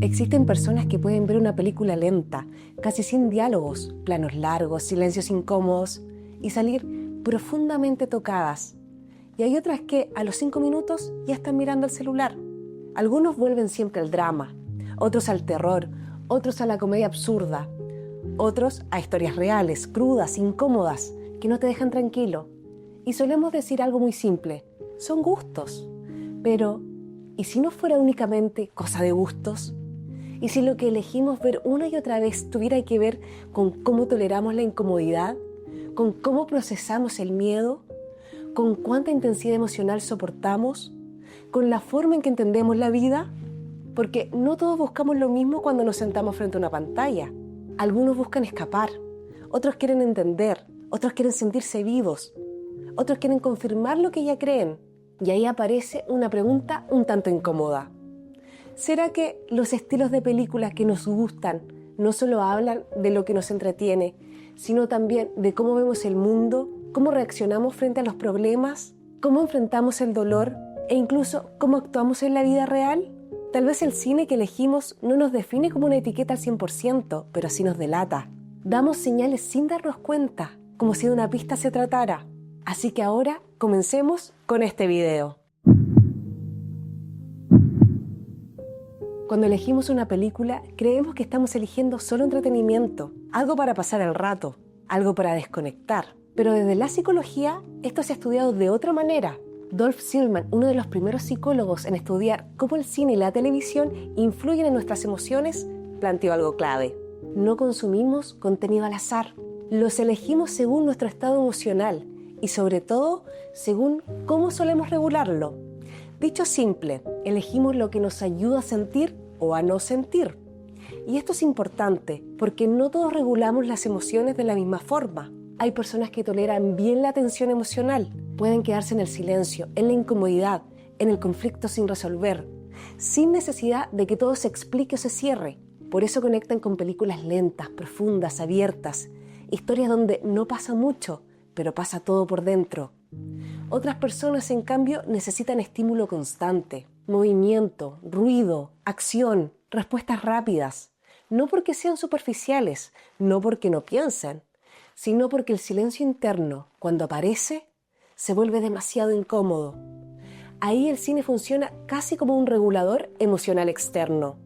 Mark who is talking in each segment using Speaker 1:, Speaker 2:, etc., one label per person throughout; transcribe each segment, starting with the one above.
Speaker 1: Existen personas que pueden ver una película lenta, casi sin diálogos, planos largos, silencios incómodos y salir profundamente tocadas. Y hay otras que a los 5 minutos ya están mirando el celular. Algunos vuelven siempre al drama, otros al terror, otros a la comedia absurda, otros a historias reales, crudas, incómodas, que no te dejan tranquilo. Y solemos decir algo muy simple: son gustos. Pero, ¿y si no fuera únicamente cosa de gustos? ¿Y si lo que elegimos ver una y otra vez tuviera que ver con cómo toleramos la incomodidad, con cómo procesamos el miedo, con cuánta intensidad emocional soportamos, con la forma en que entendemos la vida? Porque no todos buscamos lo mismo cuando nos sentamos frente a una pantalla. Algunos buscan escapar, otros quieren entender, otros quieren sentirse vivos, otros quieren confirmar lo que ya creen. Y ahí aparece una pregunta un tanto incómoda. ¿Será que los estilos de películas que nos gustan no solo hablan de lo que nos entretiene, sino también de cómo vemos el mundo, cómo reaccionamos frente a los problemas, cómo enfrentamos el dolor e incluso cómo actuamos en la vida real? Tal vez el cine que elegimos no nos define como una etiqueta al 100%, pero sí nos delata. Damos señales sin darnos cuenta, como si de una pista se tratara. Así que ahora comencemos con este video. Cuando elegimos una película, creemos que estamos eligiendo solo entretenimiento, algo para pasar el rato, algo para desconectar. Pero desde la psicología, esto se ha estudiado de otra manera. Dolph Zillman, uno de los primeros psicólogos en estudiar cómo el cine y la televisión influyen en nuestras emociones, planteó algo clave. No consumimos contenido al azar. Los elegimos según nuestro estado emocional y sobre todo según cómo solemos regularlo. Dicho simple, elegimos lo que nos ayuda a sentir o a no sentir. Y esto es importante porque no todos regulamos las emociones de la misma forma. Hay personas que toleran bien la tensión emocional, pueden quedarse en el silencio, en la incomodidad, en el conflicto sin resolver, sin necesidad de que todo se explique o se cierre. Por eso conectan con películas lentas, profundas, abiertas, historias donde no pasa mucho, pero pasa todo por dentro. Otras personas, en cambio, necesitan estímulo constante, movimiento, ruido, acción, respuestas rápidas. No porque sean superficiales, no porque no piensen, sino porque el silencio interno, cuando aparece, se vuelve demasiado incómodo. Ahí el cine funciona casi como un regulador emocional externo.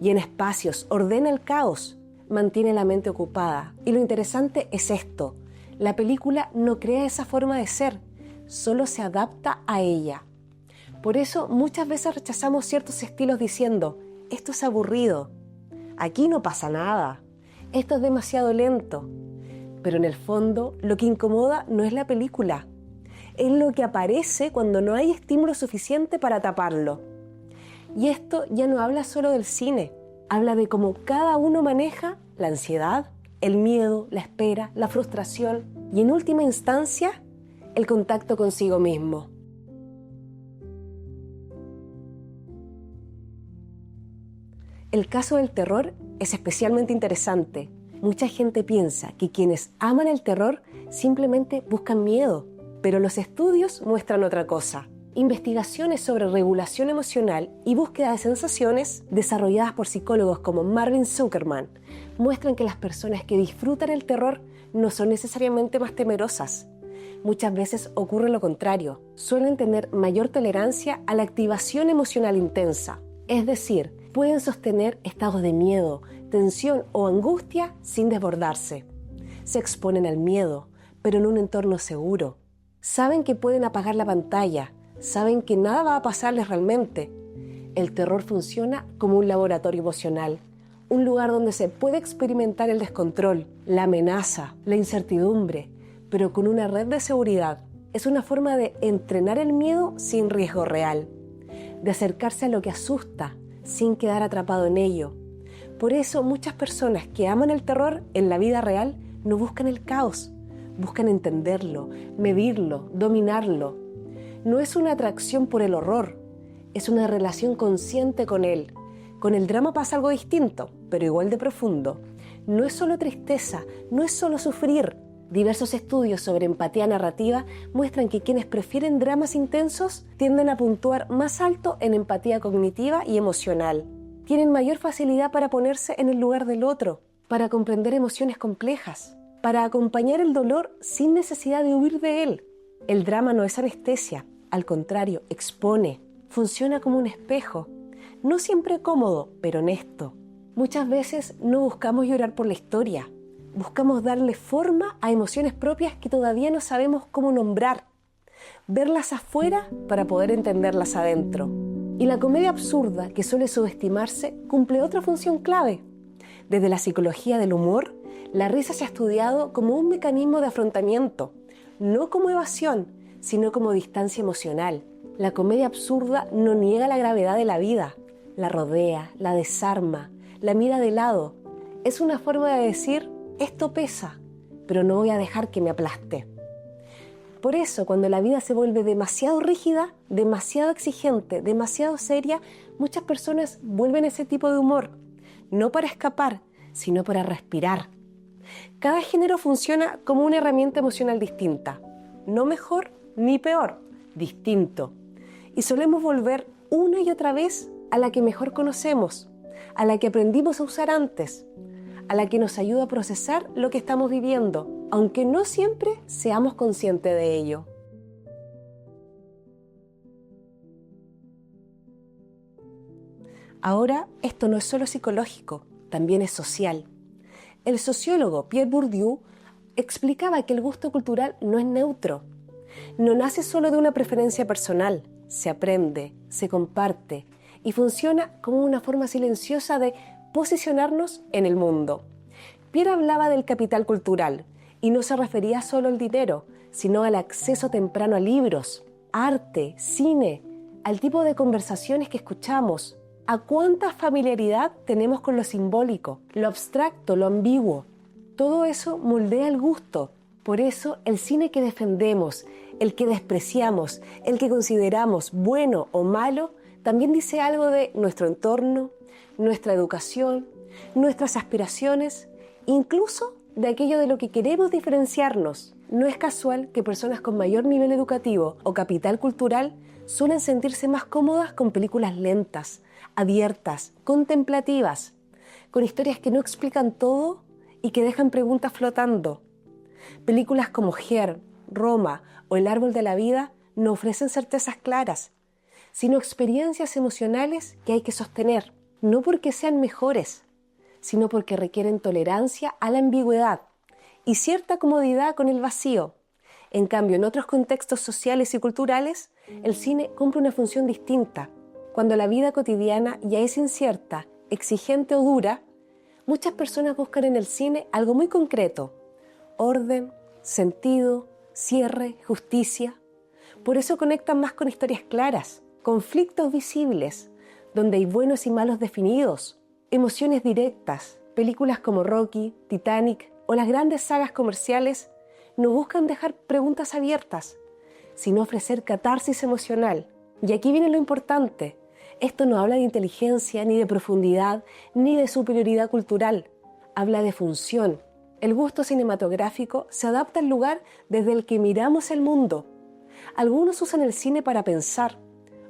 Speaker 1: Y en espacios ordena el caos, mantiene la mente ocupada. Y lo interesante es esto: la película no crea esa forma de ser, solo se adapta a ella. Por eso muchas veces rechazamos ciertos estilos diciendo: esto es aburrido, aquí no pasa nada, esto es demasiado lento. Pero en el fondo lo que incomoda no es la película, es lo que aparece cuando no hay estímulo suficiente para taparlo. Y esto ya no habla solo del cine, habla de cómo cada uno maneja la ansiedad, el miedo, la espera, la frustración y en última instancia, el contacto consigo mismo. El caso del terror es especialmente interesante. Mucha gente piensa que quienes aman el terror simplemente buscan miedo, pero los estudios muestran otra cosa. Investigaciones sobre regulación emocional y búsqueda de sensaciones, desarrolladas por psicólogos como Marvin Zuckerman, muestran que las personas que disfrutan el terror no son necesariamente más temerosas. Muchas veces ocurre lo contrario, suelen tener mayor tolerancia a la activación emocional intensa, es decir, pueden sostener estados de miedo, tensión o angustia sin desbordarse. Se exponen al miedo, pero en un entorno seguro. Saben que pueden apagar la pantalla, saben que nada va a pasarles realmente. El terror funciona como un laboratorio emocional, un lugar donde se puede experimentar el descontrol, la amenaza, la incertidumbre, pero con una red de seguridad. Es una forma de entrenar el miedo sin riesgo real, de acercarse a lo que asusta sin quedar atrapado en ello. Por eso muchas personas que aman el terror en la vida real no buscan el caos, buscan entenderlo, medirlo, dominarlo. No es una atracción por el horror, es una relación consciente con él. Con el drama pasa algo distinto, pero igual de profundo. No es solo tristeza, no es solo sufrir. Diversos estudios sobre empatía narrativa muestran que quienes prefieren dramas intensos tienden a puntuar más alto en empatía cognitiva y emocional. tienen mayor facilidad para ponerse en el lugar del otro, para comprender emociones complejas, para acompañar el dolor sin necesidad de huir de él. El drama no es anestesia, al contrario, expone, funciona como un espejo, no siempre cómodo, pero honesto. Muchas veces no buscamos llorar por la historia, buscamos darle forma a emociones propias que todavía no sabemos cómo nombrar, verlas afuera para poder entenderlas adentro. Y la comedia absurda, que suele subestimarse, cumple otra función clave. Desde la psicología del humor, la risa se ha estudiado como un mecanismo de afrontamiento, no como evasión, sino como distancia emocional. La comedia absurda no niega la gravedad de la vida, la rodea, la desarma, la mira de lado. Es una forma de decir, esto pesa, pero no voy a dejar que me aplaste. Por eso, cuando la vida se vuelve demasiado rígida, demasiado exigente, demasiado seria, muchas personas vuelven a ese tipo de humor, no para escapar, sino para respirar. Cada género funciona como una herramienta emocional distinta, no mejor ni peor, distinto. Y solemos volver una y otra vez a la que mejor conocemos, a la que aprendimos a usar antes, a la que nos ayuda a procesar lo que estamos viviendo, aunque no siempre seamos conscientes de ello. Ahora, esto no es solo psicológico, también es social. El sociólogo Pierre Bourdieu explicaba que el gusto cultural no es neutro, no nace solo de una preferencia personal, se aprende, se comparte y funciona como una forma silenciosa de posicionarnos en el mundo. Pierre hablaba del capital cultural y no se refería solo al dinero, sino al acceso temprano a libros, arte, cine, al tipo de conversaciones que escuchamos, a cuánta familiaridad tenemos con lo simbólico, lo abstracto, lo ambiguo. Todo eso moldea el gusto. Por eso el cine que defendemos, el que despreciamos, el que consideramos bueno o malo, también dice algo de nuestro entorno, nuestra educación, nuestras aspiraciones, incluso de aquello de lo que queremos diferenciarnos. No es casual que personas con mayor nivel educativo o capital cultural suelen sentirse más cómodas con películas lentas, abiertas, contemplativas, con historias que no explican todo y que dejan preguntas flotando. Películas como Her, Roma o El árbol de la vida no ofrecen certezas claras, sino experiencias emocionales que hay que sostener, no porque sean mejores, sino porque requieren tolerancia a la ambigüedad y cierta comodidad con el vacío. En cambio, en otros contextos sociales y culturales, el cine cumple una función distinta. Cuando la vida cotidiana ya es incierta, exigente o dura, muchas personas buscan en el cine algo muy concreto: orden, sentido, cierre, justicia. Por eso conectan más con historias claras, conflictos visibles, donde hay buenos y malos definidos, emociones directas. Películas como Rocky, Titanic o las grandes sagas comerciales no buscan dejar preguntas abiertas, sino ofrecer catarsis emocional. Y aquí viene lo importante: esto no habla de inteligencia, ni de profundidad, ni de superioridad cultural. Habla de función. El gusto cinematográfico se adapta al lugar desde el que miramos el mundo. Algunos usan el cine para pensar,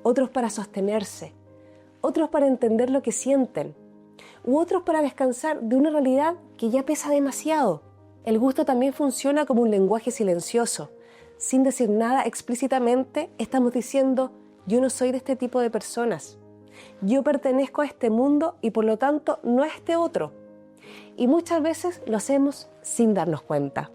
Speaker 1: otros para sostenerse, otros para entender lo que sienten, u otros para descansar de una realidad que ya pesa demasiado. El gusto también funciona como un lenguaje silencioso. Sin decir nada explícitamente, estamos diciendo: yo no soy de este tipo de personas. Yo pertenezco a este mundo y por lo tanto no a este otro. Y muchas veces lo hacemos sin darnos cuenta.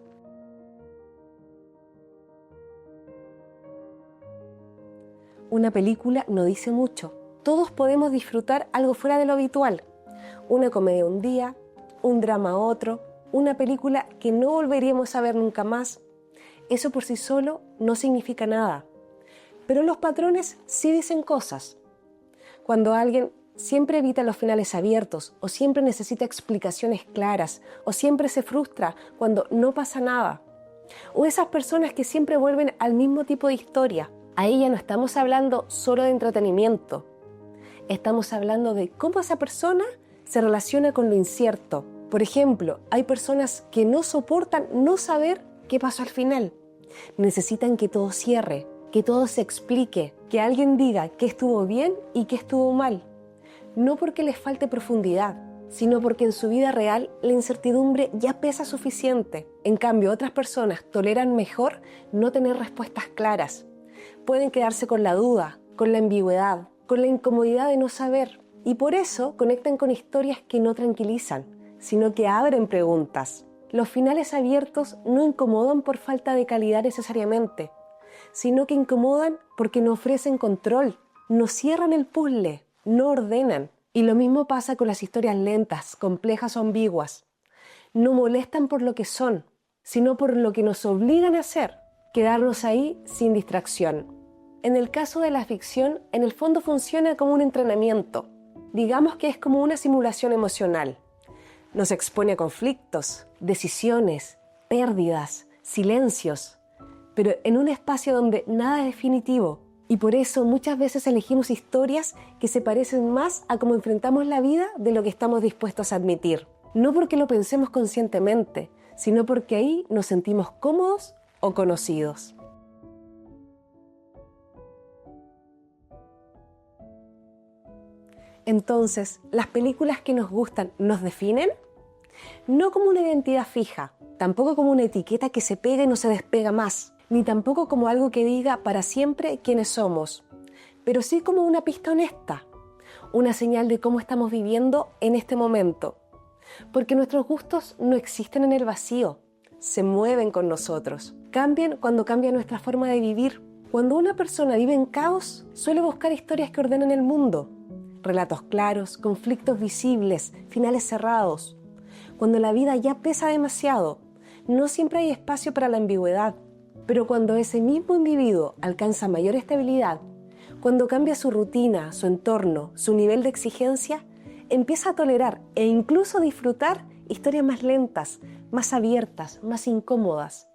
Speaker 1: Una película no dice mucho. Todos podemos disfrutar algo fuera de lo habitual. Una comedia un día, un drama otro, una película que no volveríamos a ver nunca más. Eso por sí solo no significa nada. Pero los patrones sí dicen cosas. Cuando alguien siempre evita los finales abiertos, o siempre necesita explicaciones claras, o siempre se frustra cuando no pasa nada, o esas personas que siempre vuelven al mismo tipo de historia, ahí ya no estamos hablando solo de entretenimiento. Estamos hablando de cómo esa persona se relaciona con lo incierto. Por ejemplo, hay personas que no soportan no saber qué pasó al final. Necesitan que todo cierre, que todo se explique, que alguien diga qué estuvo bien y qué estuvo mal. no porque les falte profundidad, sino porque en su vida real la incertidumbre ya pesa suficiente. En cambio, otras personas toleran mejor no tener respuestas claras. Pueden quedarse con la duda, con la ambigüedad, con la incomodidad de no saber, y por eso conectan con historias que no tranquilizan, sino que abren preguntas. Los finales abiertos no incomodan por falta de calidad necesariamente, sino que incomodan porque no ofrecen control, no cierran el puzzle, no ordenan. Y lo mismo pasa con las historias lentas, complejas o ambiguas. No molestan por lo que son, sino por lo que nos obligan a hacer, quedarnos ahí sin distracción. En el caso de la ficción, en el fondo funciona como un entrenamiento. Digamos que es como una simulación emocional. Nos expone a conflictos, decisiones, pérdidas, silencios, pero en un espacio donde nada es definitivo. Y por eso muchas veces elegimos historias que se parecen más a cómo enfrentamos la vida de lo que estamos dispuestos a admitir. No porque lo pensemos conscientemente, sino porque ahí nos sentimos cómodos o conocidos. Entonces, ¿las películas que nos gustan nos definen? No como una identidad fija, tampoco como una etiqueta que se pega y no se despega más, ni tampoco como algo que diga para siempre quiénes somos, pero sí como una pista honesta, una señal de cómo estamos viviendo en este momento. Porque nuestros gustos no existen en el vacío, se mueven con nosotros, cambian cuando cambia nuestra forma de vivir. Cuando una persona vive en caos, suele buscar historias que ordenan el mundo, relatos claros, conflictos visibles, finales cerrados. Cuando la vida ya pesa demasiado, no siempre hay espacio para la ambigüedad, pero cuando ese mismo individuo alcanza mayor estabilidad, cuando cambia su rutina, su entorno, su nivel de exigencia, empieza a tolerar e incluso disfrutar historias más lentas, más abiertas, más incómodas.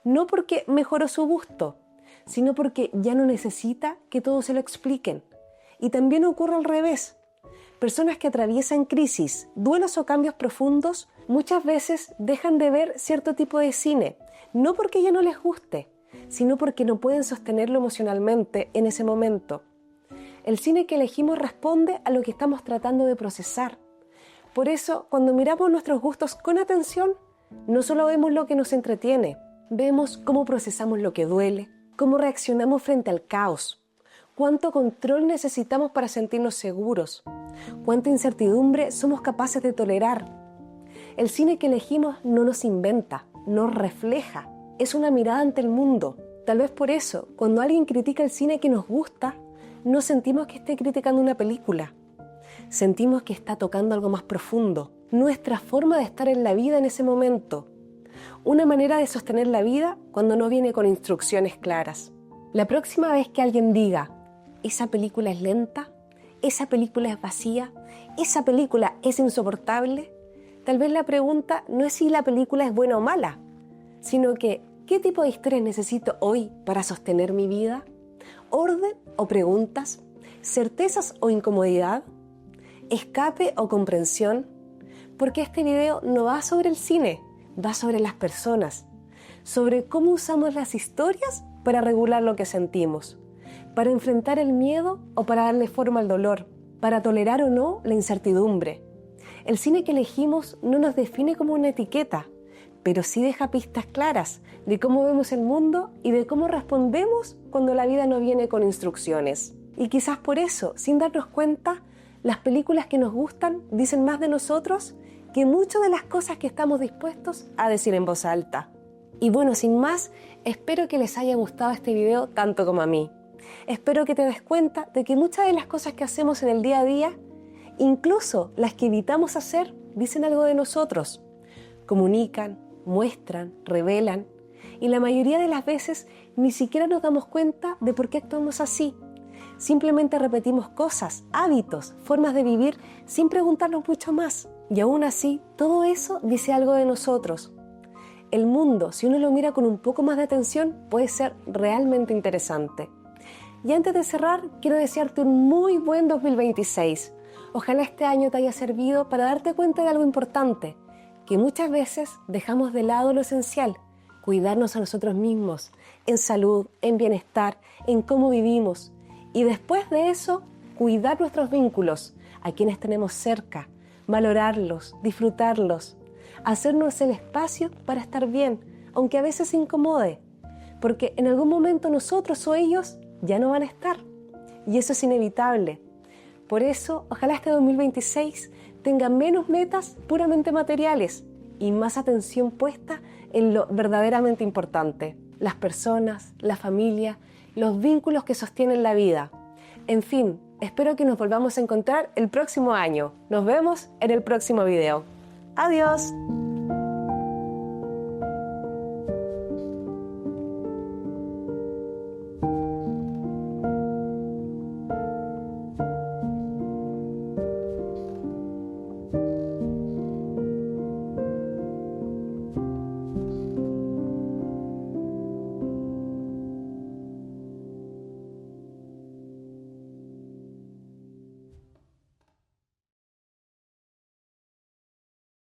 Speaker 1: No porque mejoró su gusto, sino porque ya no necesita que todos se lo expliquen. Y también ocurre al revés. Personas que atraviesan crisis, duelos o cambios profundos, muchas veces dejan de ver cierto tipo de cine, no porque ya no les guste, sino porque no pueden sostenerlo emocionalmente en ese momento. El cine que elegimos responde a lo que estamos tratando de procesar. Por eso, cuando miramos nuestros gustos con atención, no solo vemos lo que nos entretiene, vemos cómo procesamos lo que duele, cómo reaccionamos frente al caos, cuánto control necesitamos para sentirnos seguros, cuánta incertidumbre somos capaces de tolerar. El cine que elegimos no nos inventa, nos refleja, es una mirada ante el mundo. Tal vez por eso, cuando alguien critica el cine que nos gusta, no sentimos que esté criticando una película. Sentimos que está tocando algo más profundo, nuestra forma de estar en la vida en ese momento. Una manera de sostener la vida cuando no viene con instrucciones claras. La próxima vez que alguien diga, esa película es lenta, esa película es vacía, esa película es insoportable, tal vez la pregunta no es si la película es buena o mala, sino que ¿qué tipo de historias necesito hoy para sostener mi vida? ¿Orden o preguntas? ¿Certezas o incomodidad? ¿Escape o comprensión? Porque este video no va sobre el cine, va sobre las personas, sobre cómo usamos las historias para regular lo que sentimos, para enfrentar el miedo o para darle forma al dolor, para tolerar o no la incertidumbre. El cine que elegimos no nos define como una etiqueta, pero sí deja pistas claras de cómo vemos el mundo y de cómo respondemos cuando la vida no viene con instrucciones. Y quizás por eso, sin darnos cuenta, las películas que nos gustan dicen más de nosotros que muchas de las cosas que estamos dispuestos a decir en voz alta. Y bueno, sin más, espero que les haya gustado este video tanto como a mí. Espero que te des cuenta de que muchas de las cosas que hacemos en el día a día, incluso las que evitamos hacer, dicen algo de nosotros. Comunican, muestran, revelan, y la mayoría de las veces ni siquiera nos damos cuenta de por qué actuamos así. Simplemente repetimos cosas, hábitos, formas de vivir sin preguntarnos mucho más. Y aún así, todo eso dice algo de nosotros. El mundo, si uno lo mira con un poco más de atención, puede ser realmente interesante. Y antes de cerrar, quiero desearte un muy buen 2026. Ojalá este año te haya servido para darte cuenta de algo importante, que muchas veces dejamos de lado lo esencial, cuidarnos a nosotros mismos, en salud, en bienestar, en cómo vivimos. Y después de eso, cuidar nuestros vínculos, a quienes tenemos cerca, valorarlos, disfrutarlos, hacernos el espacio para estar bien, aunque a veces incomode, porque en algún momento nosotros o ellos ya no van a estar, y eso es inevitable. Por eso, ojalá este 2026 tenga menos metas puramente materiales y más atención puesta en lo verdaderamente importante: las personas, la familia, los vínculos que sostienen la vida. En fin, espero que nos volvamos a encontrar el próximo año. Nos vemos en el próximo video. ¡Adiós!